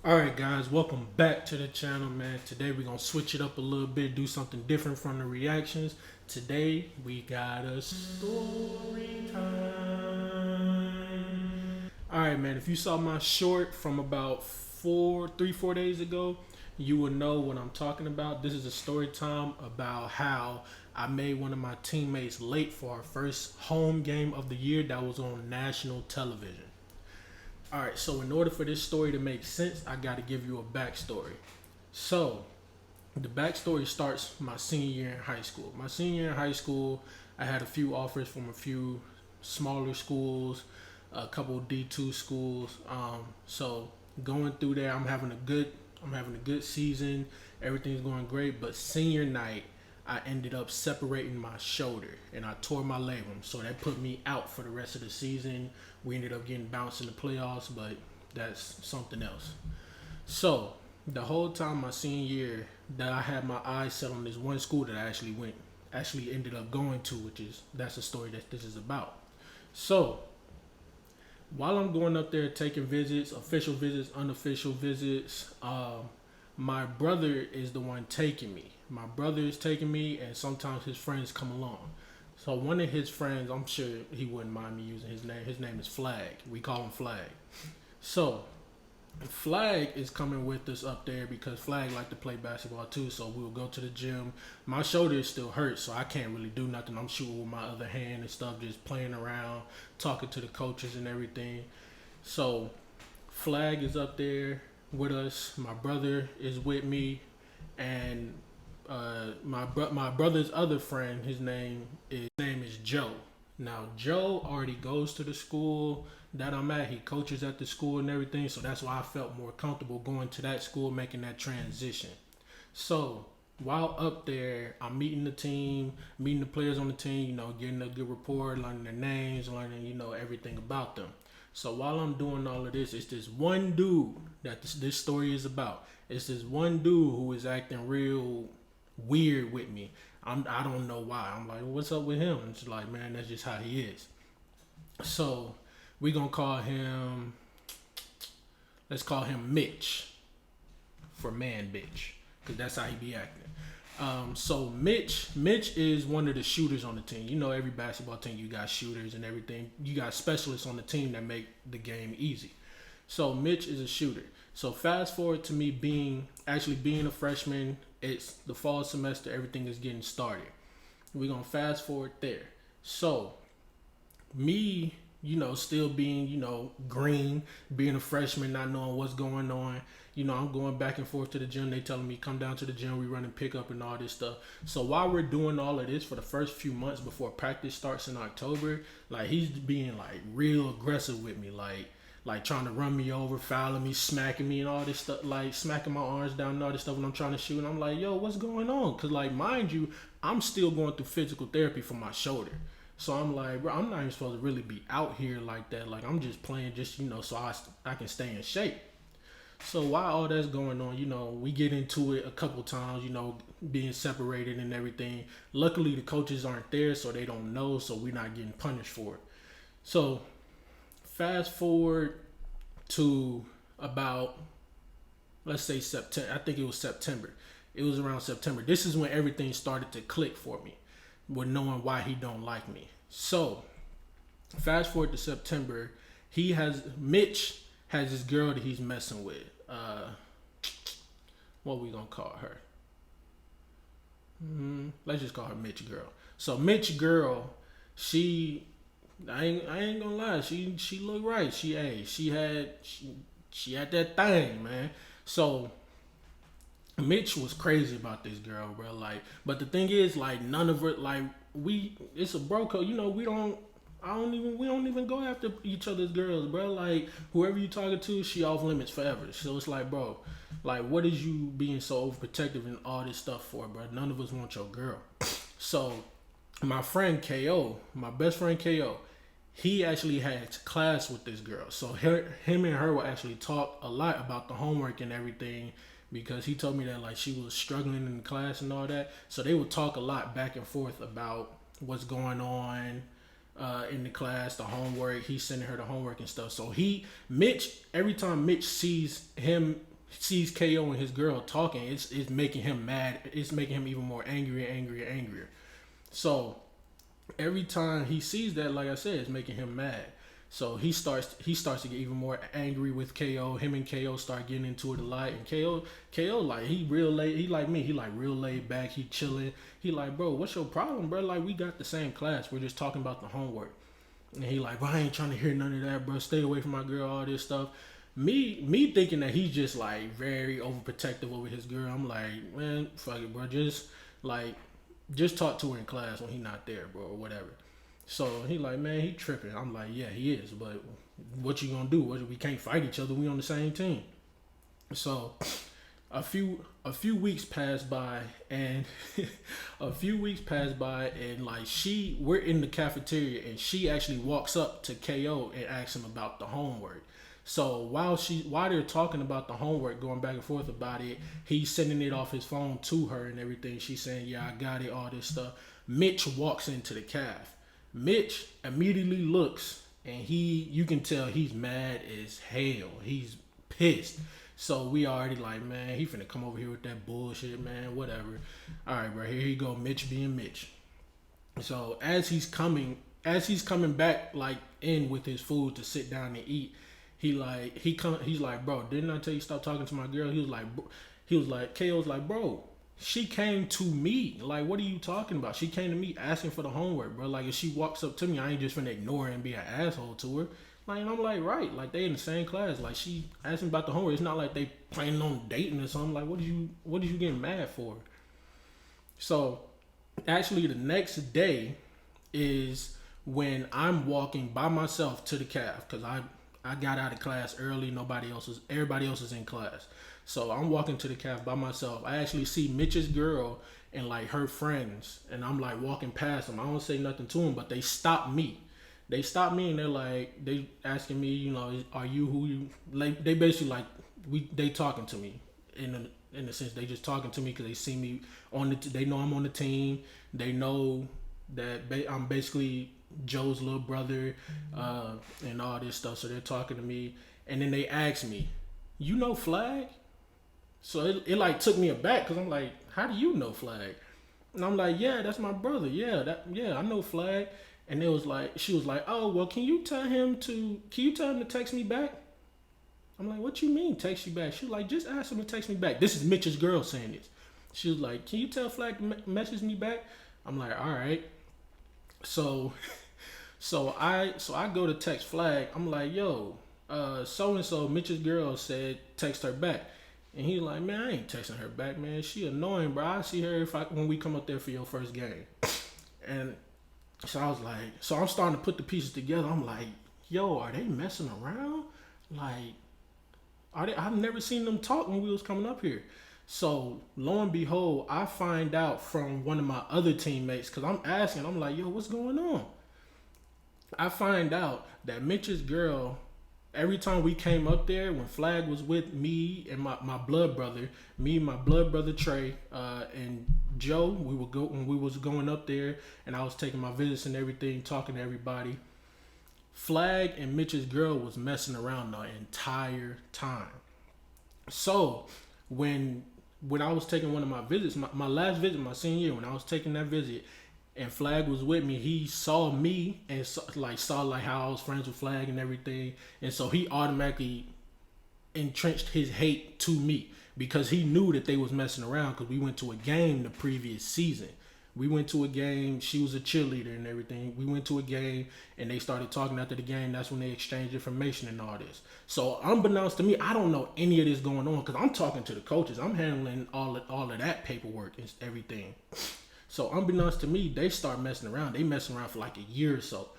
Alright guys, welcome back to the channel, man. Today we're gonna switch it up a little bit, do something different from the reactions. Today we got a story time. Alright man, if you saw my short from about 4 days ago, you will know what I'm talking about. This is a story time about how I made one of my teammates late for our first home game of the year that was on national television. All right, so in order for this story to make sense, I got to give you a backstory. So, the backstory starts my senior year in high school. My senior year in high school, I had a few offers from a few smaller schools, a couple D2 schools. So going through there, I'm having a good season. Everything's going great. But senior night, I ended up separating my shoulder and I tore my labrum. So that put me out for the rest of the season. We ended up getting bounced in the playoffs, but that's something else. So the whole time my senior year, that I had my eyes set on this one school that I actually ended up going to, that's the story that this is about. So while I'm going up there taking visits, official visits, unofficial visits, my brother is the one taking me. My brother is taking me, and sometimes his friends come along. So one of his friends, I'm sure he wouldn't mind me using his name. His name is Flag. We call him Flag. So Flag is coming with us up there because Flag like to play basketball too. So we'll go to the gym. My shoulder is still hurt, so I can't really do nothing. I'm shooting with my other hand and stuff, just playing around, talking to the coaches and everything. So Flag is up there with us. My brother is with me, and my brother's other friend, his name is Joe. Now Joe already goes to the school that I'm at. He coaches at the school and everything, so that's why I felt more comfortable going to that school, making that transition. So while up there, I'm meeting the team, meeting the players on the team, getting a good rapport, learning their names, learning, everything about them. So while I'm doing all of this, it's this one dude that this story is about. It's this one dude who is acting real weird with me. I don't know why. I'm like, what's up with him? It's like, man, that's just how he is. So we gonna call him. Let's call him Mitch for man, bitch, because that's how he be acting. So Mitch is one of the shooters on the team. Every basketball team, you got shooters and everything. You got specialists on the team that make the game easy. So Mitch is a shooter. So fast forward to me being a freshman. It's the fall semester. Everything is getting started. We're gonna fast forward there. So me, still being, green, being a freshman, not knowing what's going on. I'm going back and forth to the gym. They telling me come down to the gym. We running pickup and all this stuff. So while we're doing all of this for the first few months before practice starts in October, like he's being like real aggressive with me, like trying to run me over, fouling me, smacking me, and all this stuff, like smacking my arms down and all this stuff when I'm trying to shoot. And I'm like, yo, what's going on? Because, like, mind you, I'm still going through physical therapy for my shoulder. So I'm like, bro, I'm not even supposed to really be out here like that. Like, I'm just playing just, so I can stay in shape. So while all that's going on, we get into it a couple times, being separated and everything. Luckily, the coaches aren't there, so they don't know, so we're not getting punished for it. So fast forward to about, let's say September. I think it was September. It was around September. This is when everything started to click for me, with knowing why he don't like me. So fast forward to September. Mitch has this girl that he's messing with. What we gonna call her? Let's just call her Mitch girl. So Mitch girl, she I ain't gonna lie. She looked right. She had that thing, man. So Mitch was crazy about this girl, bro. Like, but the thing is, like, none of it, like, it's a bro code. We don't even go after each other's girls, bro. Like, whoever you talking to, she off limits forever. So it's like, bro, like, what is you being so overprotective and all this stuff for, bro? None of us want your girl. So my friend KO, my best friend KO, he actually had class with this girl. So him and her will actually talk a lot about the homework and everything, because he told me that, like, she was struggling in class and all that. So they would talk a lot back and forth about what's going on in the class, the homework. He's sending her the homework and stuff. So Mitch, every time Mitch sees him sees KO and his girl talking, it's making him mad. It's making him even more angry and angrier and angrier. So every time he sees that, like I said, it's making him mad. So he starts to get even more angry with KO. Him and KO start getting into it a lot. And KO like he real laid. He like me. He like real laid back. He chilling. He like, bro, what's your problem, bro? Like we got the same class. We're just talking about the homework. And he like, bro, I ain't trying to hear none of that, bro. Stay away from my girl. All this stuff. Me thinking that he's just like very overprotective over his girl. I'm like, man, fuck it, bro. Just talk to her in class when he not there, bro, or whatever. So he like, man, he tripping. I'm like, yeah, he is. But what you gonna do? We can't fight each other. We on the same team. So a few weeks pass by, and like we're in the cafeteria, and she actually walks up to KO and asks him about the homework. So while they're talking about the homework, going back and forth about it, he's sending it off his phone to her and everything. She's saying, yeah, I got it, all this stuff. Mitch walks into the caf. Mitch immediately looks, and you can tell he's mad as hell. He's pissed. So we already like, man, he finna come over here with that bullshit, man, whatever. All right, bro, here you go, Mitch being Mitch. So as he's coming back like in with his food to sit down and eat, he's like, bro, didn't I tell you stop talking to my girl? KO's like, bro, she came to me. Like, what are you talking about? She came to me asking for the homework, bro. Like, if she walks up to me, I ain't just finna ignore her and be an asshole to her. Like, and I'm like, right. Like, they in the same class. Like, she asking about the homework. It's not like they planning on dating or something. Like, what are you getting mad for? So, actually, the next day is when I'm walking by myself to the caf, because I got out of class early. Everybody else is in class. So I'm walking to the caf by myself. I actually see Mitch's girl and like her friends, and I'm like walking past them. I don't say nothing to them, but they stop me. And they're like, they asking me, are you who you like? They basically like they talking to me in a sense. They just talking to me because they see me they know I'm on the team. They know that I'm basically Joe's little brother, and all this stuff. So they're talking to me, and then they ask me, "You know Flag?" So it like took me aback because I'm like, "How do you know Flag?" And I'm like, "Yeah, that's my brother. Yeah, I know Flag." And she was like, "Oh, well, can you tell him to text me back?" I'm like, "What you mean text you back?" She was like, "Just ask him to text me back." This is Mitch's girl saying this. She was like, "Can you tell Flag to message me back?" I'm like, "All right." So I go to text Flag. I'm like, "Yo, so and so Mitch's girl said text her back." And he's like, "Man, I ain't texting her back, man. She annoying, bro. I see her when we come up there for your first game." And so I was like, so I'm starting to put the pieces together. I'm like, "Yo, are they messing around? Like, I've never seen them talk when we was coming up here." So lo and behold, I find out from one of my other teammates, because I'm asking, I'm like, "Yo, what's going on?" I find out that Mitch's girl, every time we came up there, when Flag was with me and my blood brother, my blood brother Trey, and Joe, when we was going up there, and I was taking my visits and everything, talking to everybody, Flag and Mitch's girl was messing around the entire time. So when I was taking one of my visits, my last visit, my senior year, when I was taking that visit, and Flag was with me, he saw me and saw how I was friends with Flag and everything, and so he automatically entrenched his hate to me because he knew that they was messing around, because we went to a game the previous season. We went to a game. She was a cheerleader and everything. We went to a game, and they started talking after the game. That's when they exchanged information and all this. So unbeknownst to me, I don't know any of this going on because I'm talking to the coaches. I'm handling all of that paperwork and everything. So unbeknownst to me, they start messing around. They messing around for like a year or so.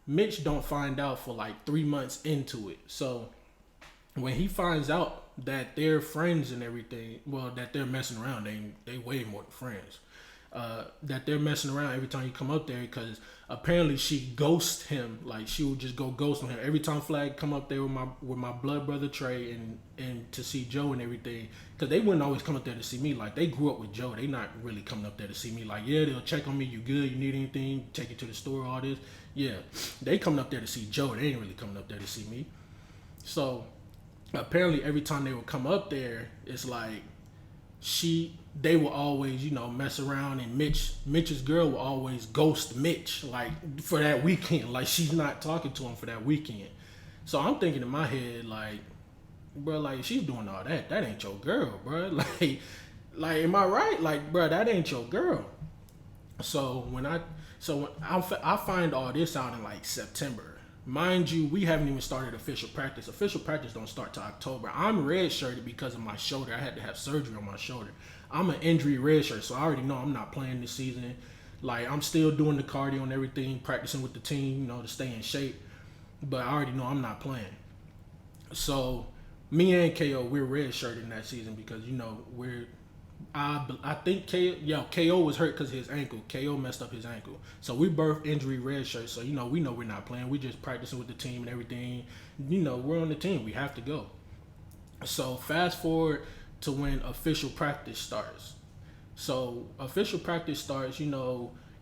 Mitch don't find out for like 3 months into it. So when he finds out that they're friends and everything, well, that they're messing around, they way more than friends. That they're messing around every time you come up there, because apparently she ghosts him. Like, she would just go ghost on him every time Flag come up there with my blood brother Trey and to see Joe and everything, because they wouldn't always come up there to see me. Like, they grew up with Joe. They not really coming up there to see me. Like, yeah, they'll check on me. You good? You need anything? Take you to the store? All this. Yeah, they coming up there to see Joe. They ain't really coming up there to see me. So apparently every time they would come up there, it's like they will always, mess around, and Mitch's girl will always ghost Mitch, like, for that weekend. Like, she's not talking to him for that weekend. So I'm thinking in my head, like, bro, like, she's doing all that. That ain't your girl, bro. Like, am I right? Like, bro, that ain't your girl. So I find all this out in like September. Mind you, we haven't even started official practice. Official practice don't start till October. I'm red-shirted because of my shoulder. I had to have surgery on my shoulder. I'm an injury redshirt, so I already know I'm not playing this season. Like, I'm still doing the cardio and everything, practicing with the team, to stay in shape. But I already know I'm not playing. So me and KO, we're redshirted in that season because I think KO was hurt because of his ankle. KO messed up his ankle. So we birth injury red shirts. So, we know we're not playing. We just practicing with the team and everything. We're on the team. We have to go. So fast forward to when official practice starts. So official practice starts,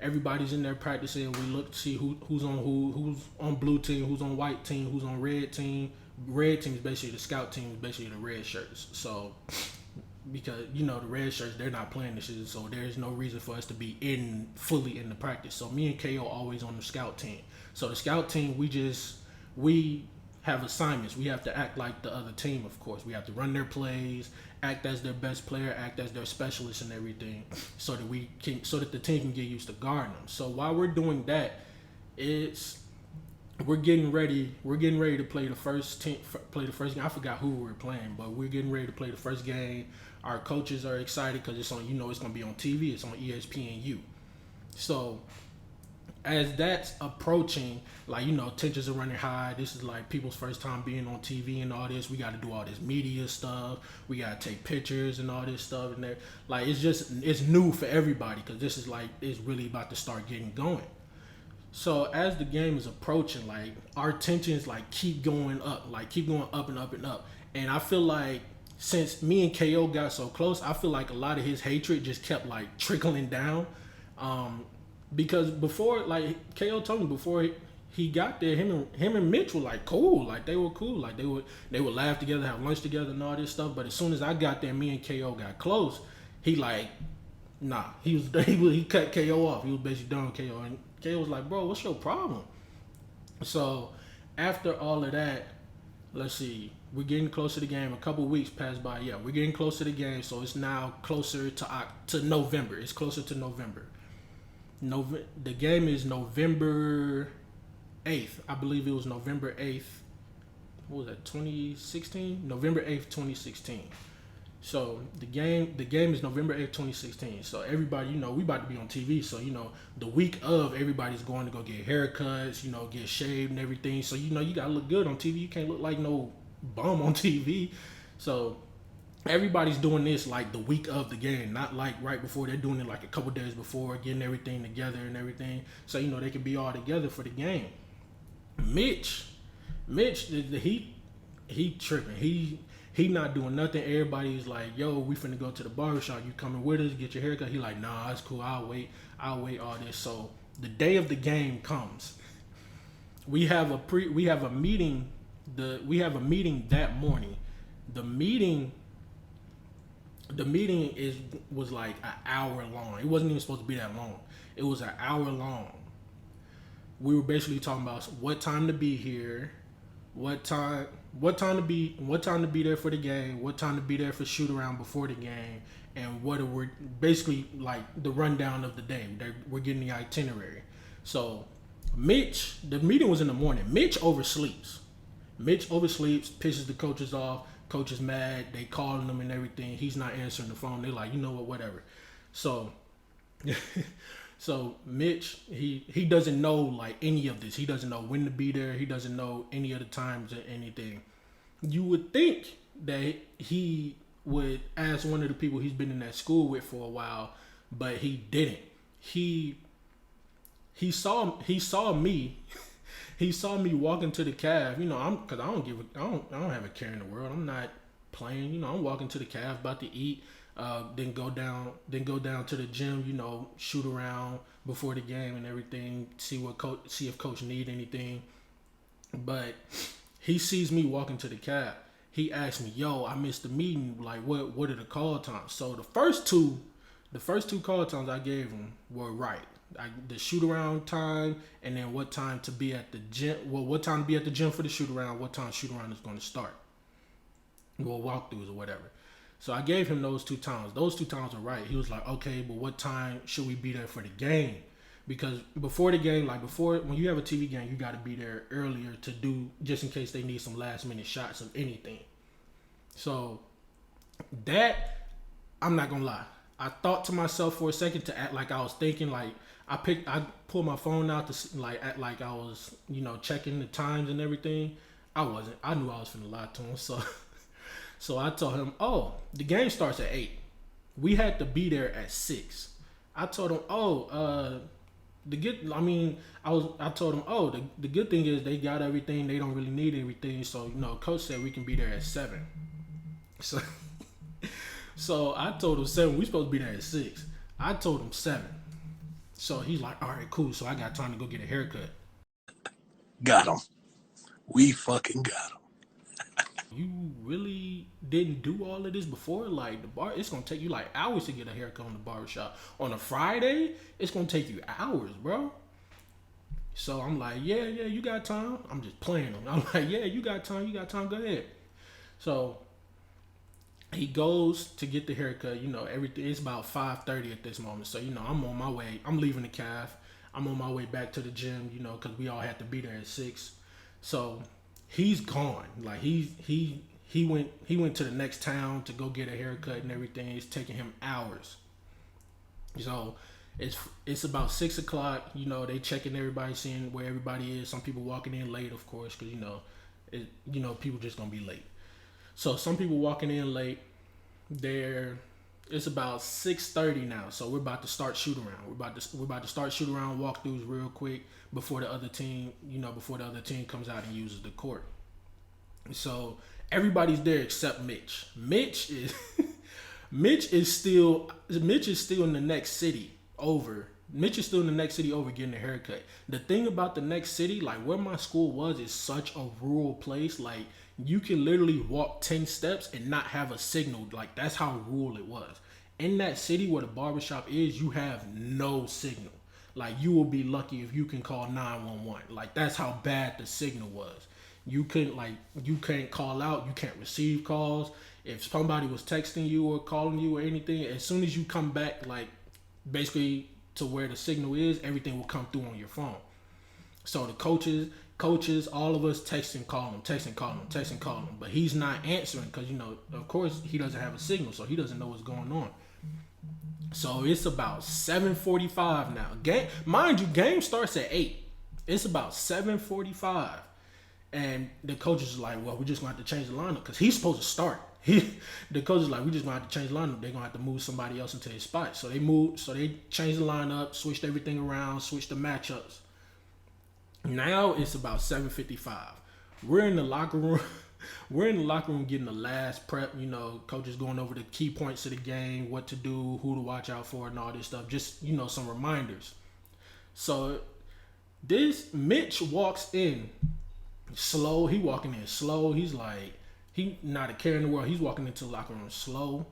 everybody's in there practicing. We look to see who's on blue team, who's on white team, who's on red team. Red team is basically the scout team, is basically the red shirts. So because the red shirts, they're not playing this season, so there's no reason for us to be fully in the practice. So me and KO always on the scout team. So the scout team, we have assignments. We have to act like the other team, of course. We have to run their plays, act as their best player, act as their specialist and everything, so that the team can get used to guarding them. So while we're doing that, we're getting ready. We're getting ready to play the first game. I forgot who we were playing, but we're getting ready to play the first game. Our coaches are excited because it's on. It's going to be on TV. It's on ESPNU. So as that's approaching, like, tensions are running high. This is like people's first time being on TV and all this. We got to do all this media stuff. We got to take pictures and all this stuff. And like, it's new for everybody because this is like, it's really about to start getting going. So as the game is approaching, like, our tensions like keep going up and up and up. And I feel like since me and KO got so close, I feel like a lot of his hatred just kept like trickling down. Because before, like, KO told me before he got there, him and Mitch were like cool, like they were cool, like they would laugh together, have lunch together, and all this stuff. But as soon as I got there, me and KO got close. He like, nah, he cut KO off. He was basically done with KO, and KO was like, bro, what's your problem? So after all of that, let's see, we're getting close to the game. A couple weeks passed by. Yeah, we're getting close to the game, so it's now closer to November. It's closer to November. The game is November 8th. I believe it was November 8th. What was that, 2016? November 8th, 2016. So the game is November 8th, 2016. So everybody, we about to be on TV. So, the week of, everybody's going to go get haircuts, get shaved and everything. So, you got to look good on TV. You can't look like no bum on TV. So everybody's doing this like the week of the game, not like right before. They're doing it like a couple days before, getting everything together and everything. So, they can be all together for the game. Mitch, he tripping. He not doing nothing. Everybody's like, yo, we finna go to the barbershop. You coming with us? Get your haircut. He like, nah, it's cool. I'll wait all this. So the day of the game comes. We have a meeting that morning. The meeting was like an hour long. It wasn't even supposed to be that long. It was an hour long. We were basically talking about what time to be here, what time to be there for the game, what time to be there for shoot around before the game, and what we're basically like the rundown of the day. We're getting the itinerary. So the meeting was in the morning. Mitch oversleeps, pisses the coaches off. Coach is mad. They calling him and everything. He's not answering the phone. They're like, whatever. So So Mitch, he doesn't know like any of this. He doesn't know when to be there. He doesn't know any of the times or anything. You would think that he would ask one of the people he's been in that school with for a while, but he didn't. He saw me. He saw me walking to the calf. Because I don't have a care in the world. I'm not playing. I'm walking to the calf, about to eat. Then go down to the gym. Shoot around before the game and everything. See if coach need anything. But he sees me walking to the calf. he asked me, "Yo, I missed the meeting. Like, what are the call times?" So the first two call times I gave him were right. The shoot around time, and then what time to be at the gym. Well, what time to be at the gym for the shoot around. What time shoot around is going to start. Well, walkthroughs or whatever. So I gave him those two times. Those two times were right. He was like, "Okay, but what time should we be there for the game?" Because before the game, like before, when you have a TV game, you got to be there earlier to do, just in case they need some last minute shots of anything. So that, I'm not gonna lie, I thought to myself for a second to act like I was thinking. Like I pulled my phone out to like act like I was, checking the times and everything. I wasn't. I knew I was finna lie to him. So I told him, "Oh, the game starts at 8. We had to be there at 6." I told him, "Oh, the good." I told him, "Oh, the good thing is they got everything. They don't really need everything. So coach said we can be there at 7." So so I told him 7. We supposed to be there at 6. I told him 7. So he's like, "All right, cool. So I got time to go get a haircut." Got him. We fucking got him. You really didn't do all of this before? Like, it's gonna take you like hours to get a haircut on the barbershop. On a Friday, it's gonna take you hours, bro. So I'm like, yeah, you got time. I'm just playing them. I'm like, yeah, you got time, go ahead. So he goes to get the haircut. Everything. It's about 5:30 at this moment. So I'm on my way. I'm leaving the calf. I'm on my way back to the gym. Because we all had to be there at 6. So he's gone. Like he went to the next town to go get a haircut and everything. It's taking him hours. So it's about 6 o'clock. They checking everybody, seeing where everybody is. Some people walking in late, of course, because people just gonna be late. So some people walking in late. It's about 6:30 now. So we're about to start shoot around. We're about to start shoot around walkthroughs real quick before the other team comes out and uses the court. So everybody's there except Mitch. Mitch is Mitch is still in the next city over. Mitch is still in the next city over getting a haircut. The thing about the next city, like where my school was, is such a rural place. Like you can literally walk 10 steps and not have a signal. Like that's how rural it was. In that city where the barbershop is, you have no signal. Like you will be lucky if you can call 911. Like that's how bad the signal was. You can't call out, you can't receive calls. If somebody was texting you or calling you or anything, as soon as you come back, like basically to where the signal is, everything will come through on your phone. So the coaches, all of us texting, calling him. But he's not answering because, of course he doesn't have a signal, so he doesn't know what's going on. So it's about 7:45 now. Mind you, game starts at 8. It's about 7:45. And the coach is like, "Well, we're just going to have to change the lineup," because he's supposed to start. The coach is like, "We're just going to have to change the lineup. They're going to have to move somebody else into his spot." So they changed the lineup, switched everything around, switched the matchups. Now it's about 7:55. We're in the locker room. We're in the locker room getting the last prep. Coach is going over the key points of the game, what to do, who to watch out for, and all this stuff. Just, some reminders. So this Mitch walks in slow. He walking in slow. He's like, he not a care in the world. He's walking into the locker room slow.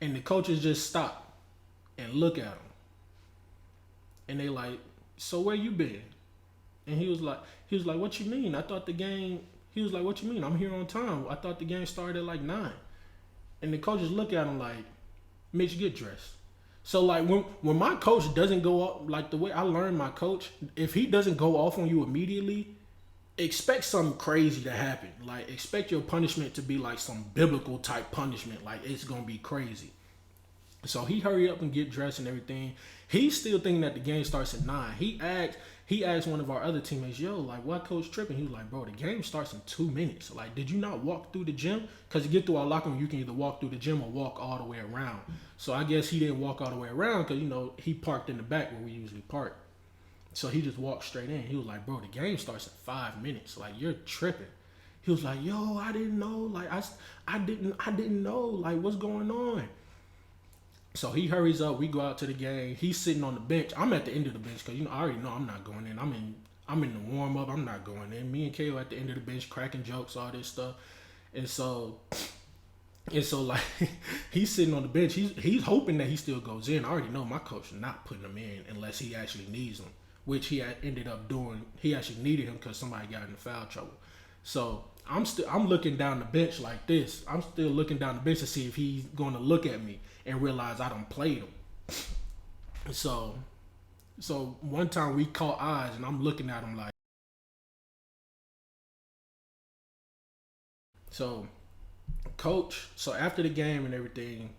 And the coaches just stop and look at him. And they like, "So where you been?" And he was like, "What you mean? I thought the game," he was like, "What you mean? I'm here on time. I thought the game started at like 9. And the coaches look at him like, "Mitch, get dressed." So like when my coach doesn't go off, like the way I learned my coach, if he doesn't go off on you immediately, expect something crazy to happen. Like expect your punishment to be like some biblical type punishment. Like it's gonna be crazy. So he hurry up and get dressed and everything. He's still thinking that the game starts at 9. He asked one of our other teammates, "Yo, like what coach tripping?" He was like, "Bro, the game starts in 2 minutes. Like, did you not walk through the gym?" Because to get through our locker room, you can either walk through the gym or walk all the way around. So I guess he didn't walk all the way around because he parked in the back where we usually park. So he just walked straight in. He was like, "Bro, the game starts in 5 minutes. Like, you're tripping." He was like, "Yo, I didn't know. Like, I didn't know. Like, what's going on?" So he hurries up. We go out to the game. He's sitting on the bench. I'm at the end of the bench because I already know I'm not going in. I'm in the warm up. I'm not going in. Me and KO at the end of the bench cracking jokes, all this stuff. And so like he's sitting on the bench. He's hoping that he still goes in. I already know my coach is not putting him in unless he actually needs him, which he ended up doing. He actually needed him because somebody got into foul trouble. So I'm looking down the bench like this. I'm still looking down the bench to see if he's going to look at me and realize I done played him. So one time we caught eyes and I'm looking at him like so. Coach, so after the game and everything,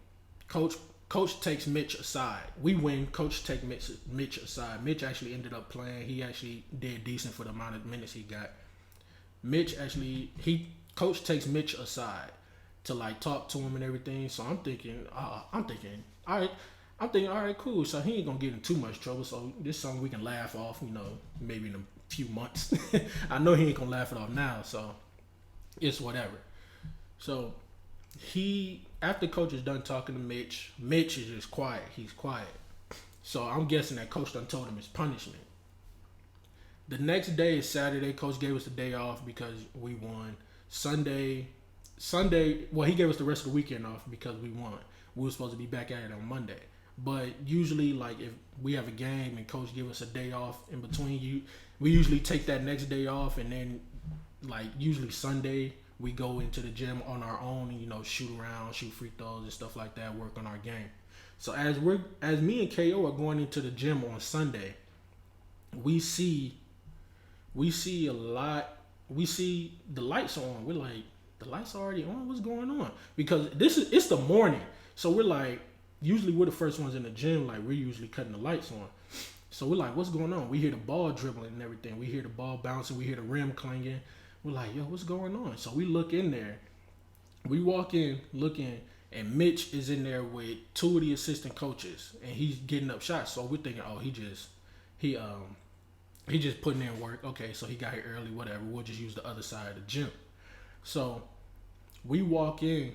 coach takes Mitch aside. We win. Coach takes Mitch aside. Mitch actually ended up playing. He actually did decent for the amount of minutes he got. Coach takes Mitch aside to like talk to him and everything. So I'm thinking, all right. I'm thinking, all right, cool. So he ain't gonna get in too much trouble. So this is something we can laugh off, maybe in a few months. I know he ain't gonna laugh it off now, so it's whatever. So after coach is done talking to Mitch is just quiet. He's quiet. So I'm guessing that coach done told him his punishment. The next day is Saturday. Coach gave us the day off because we won. Sunday, well, he gave us the rest of the weekend off because we won. We were supposed to be back at it on Monday. But usually, like, if we have a game and coach give us a day off in between, we usually take that next day off, and then, like, usually Sunday, we go into the gym on our own and, shoot around, shoot free throws and stuff like that, work on our game. So as me and KO are going into the gym on Sunday, we see a lot. We see the lights on. We're like, the lights are already on. What's going on? Because it's the morning, so we're like, usually we're the first ones in the gym. Like, we're usually cutting the lights on. So we're like, what's going on? We hear the ball dribbling and everything. We hear the ball bouncing. We hear the rim clanging. We're like, yo, what's going on? So we look in there. We walk in looking, and Mitch is in there with two of the assistant coaches, and he's getting up shots. So we're thinking, oh, he just putting in work. Okay, so he got here early, whatever. We'll just use the other side of the gym. So we walk in,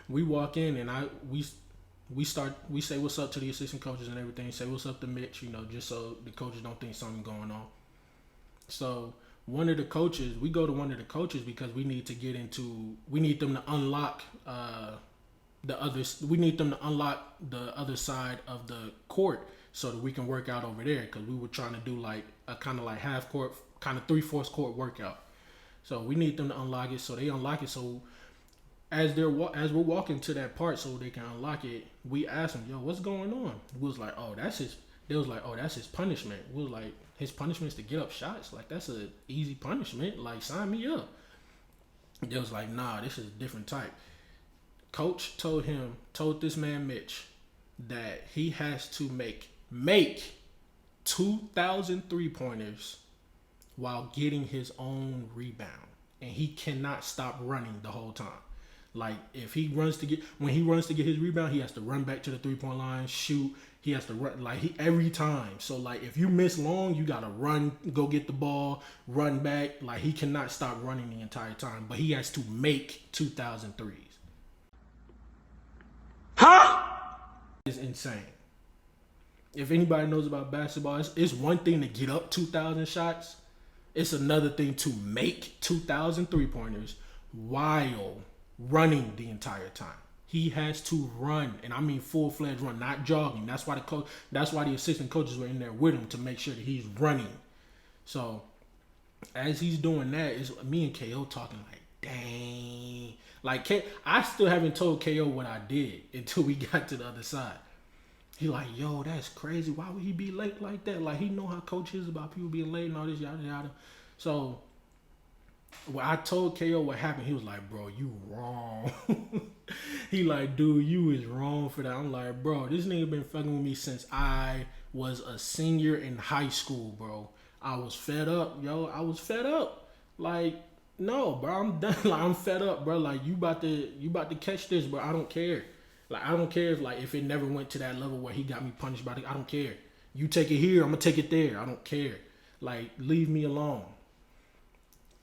and we say what's up to the assistant coaches and everything. Say what's up to Mitch, just so the coaches don't think something going on. So we go to one of the coaches because we need them to unlock the other side of the court so that we can work out over there, because we were trying to do like a kind of like half court, kind of 3/4 court workout. So we need them to unlock it. So they unlock it. So as we're walking to that part so they can unlock it, we asked them, yo, what's going on? We was like, oh, that's his. They was like, oh, that's his punishment. We was like, his punishment is to get up shots. Like, that's an easy punishment. Like, sign me up. They was like, nah, this is a different type. Coach told this man Mitch that he has to make 2,000 3-pointers while getting his own rebound, and he cannot stop running the whole time. Like, when he runs to get his rebound, he has to run back to the 3-point line, shoot. He has to run every time. So like, if you miss long, you gotta run, go get the ball, run back. Like, he cannot stop running the entire time, but he has to make 2,000 threes. Huh? It's insane. If anybody knows about basketball, it's one thing to get up 2,000 shots. It's another thing to make 2,000 3-pointers while running the entire time. He has to run, and I mean full-fledged run, not jogging. That's why the assistant coaches were in there with him, to make sure that he's running. So as he's doing that, it's me and KO talking like, dang. Like, I still haven't told KO what I did until we got to the other side. He like, yo, that's crazy. Why would he be late like that? Like, he know how coach is about people being late and all this, yada, yada. So when I told KO what happened, he was like, bro, you wrong. He like, dude, you is wrong for that. I'm like, bro, this nigga been fucking with me since I was a senior in high school, bro. I was fed up, yo. I was fed up. Like, no, bro, I'm done. Like, I'm fed up, bro. Like, you about to catch this, bro. I don't care. Like, I don't care if it never went to that level where he got me punished by it. I don't care. You take it here, I'm gonna take it there. I don't care. Like, leave me alone.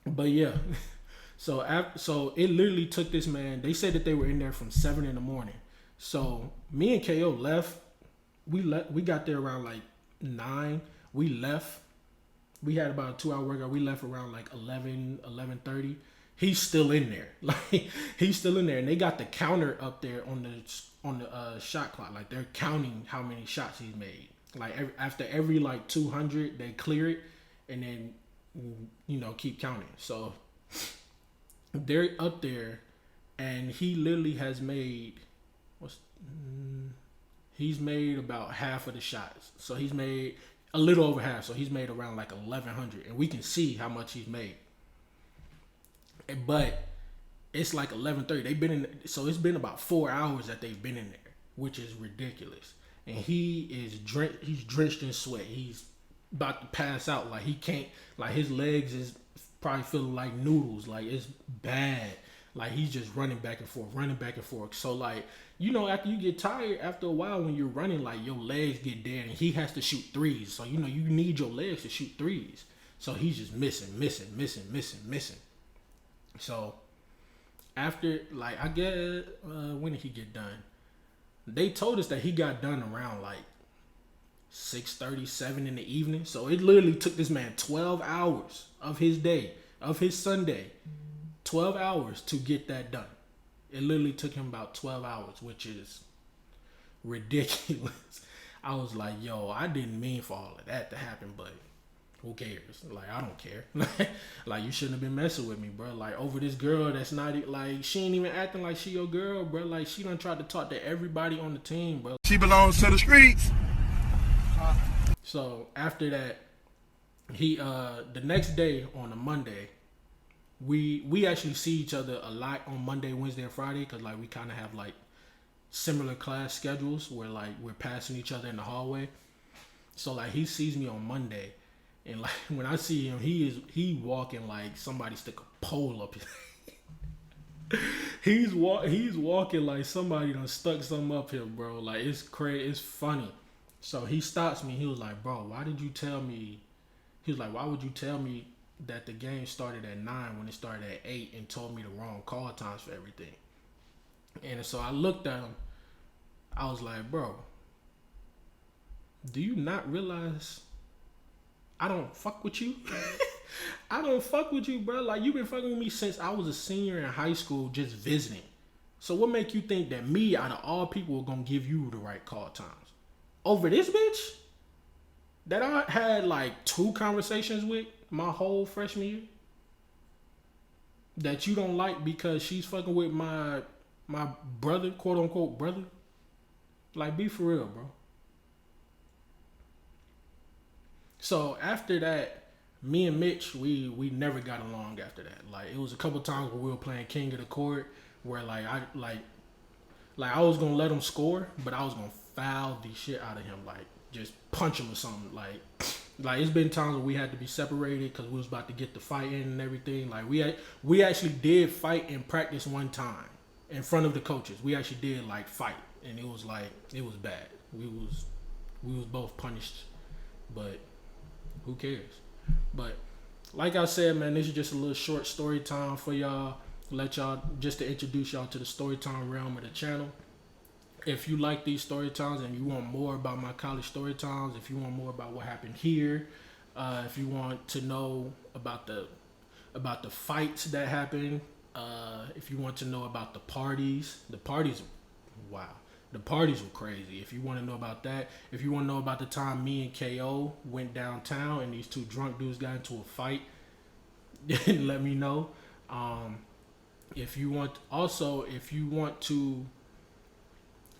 But yeah. So it literally took this man. They said that they were in there from 7 a.m. So me and KO left. We got there around like 9. We left. We had about a 2-hour workout. We left around like 11:30. he's still in there. Like he's still in there, and they got the counter up there on the shot clock. Like they're counting how many shots he's made. Like after every like 200, they clear it, and then keep counting. So they're up there, and he literally has made he's made about half of the shots. So he's made a little over half. So he's made around like 1,100, and we can see how much he's made. But it's like 11:30. They've been in, so it's been about 4 hours that they've been in there, which is ridiculous. And he's drenched in sweat. He's about to pass out. Like he can't. Like his legs is probably feeling like noodles. Like it's bad. Like he's just running back and forth, running back and forth. So like after you get tired, after a while when you're running, like your legs get dead, and he has to shoot threes. So you need your legs to shoot threes. So he's just missing. So after, like, I guess, when did he get done? They told us that he got done around like 6:37 in the evening. So it literally took this man 12 hours of his day, of his Sunday, 12 hours to get that done. It literally took him about 12 hours, which is ridiculous. I was like, yo, I didn't mean for all of that to happen, but who cares? Like, I don't care. Like, you shouldn't have been messing with me, bro. Like, over this girl that's not, like, she ain't even acting like she your girl, bro. Like, she done tried to talk to everybody on the team, bro. She belongs to the streets. So, after that, he, the next day on a Monday, we actually see each other a lot on Monday, Wednesday, and Friday, because, like, we kind of have, like, similar class schedules where, like, we're passing each other in the hallway. So, like, he sees me on Monday. And like when I see him, he walking like somebody stuck a pole up his he's walking like somebody done stuck something up here, bro. Like it's crazy, it's funny. So he stops me. He was like, "Bro, why did you tell me?" He was like, "Why would you tell me that the game started at 9 when it started at 8 and told me the wrong call times for everything?" And so I looked at him. I was like, "Bro, do you not realize I don't fuck with you?" I don't fuck with you, bro. Like, you've been fucking with me since I was a senior in high school just visiting. So what make you think that me, out of all people, are going to give you the right call times? Over this bitch that I had like 2 conversations with my whole freshman year that you don't like because she's fucking with my brother, quote unquote brother? Like, be for real, bro. So after that, me and Mitch, we never got along after that. Like, it was a couple times where we were playing King of the Court where I was gonna let him score, but I was gonna foul the shit out of him, like just punch him or something. Like it's been times where we had to be separated because we was about to get the fight in and everything. Like we actually did fight in practice one time in front of the coaches. We actually did like fight, and it was bad. We was both punished, but who cares? But like I said, man, this is just a little short story time for y'all. Just to introduce y'all to the Storytime realm of the channel. If you like these story times and you want more about my college story times, if you want more about what happened here, if you want to know about the fights that happened, if you want to know about the parties, wow. The parties were crazy. If you want to know about that, if you want to know about the time me and KO went downtown and these 2 drunk dudes got into a fight, let me know. If you want to,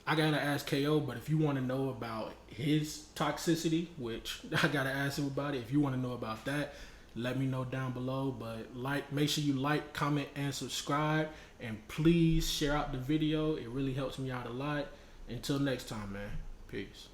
I gotta ask KO, but if you want to know about his toxicity, which I gotta ask him about it, if you want to know about that, let me know down below. But make sure you like, comment, and subscribe, and please share out the video. It really helps me out a lot. Until next time, man. Peace.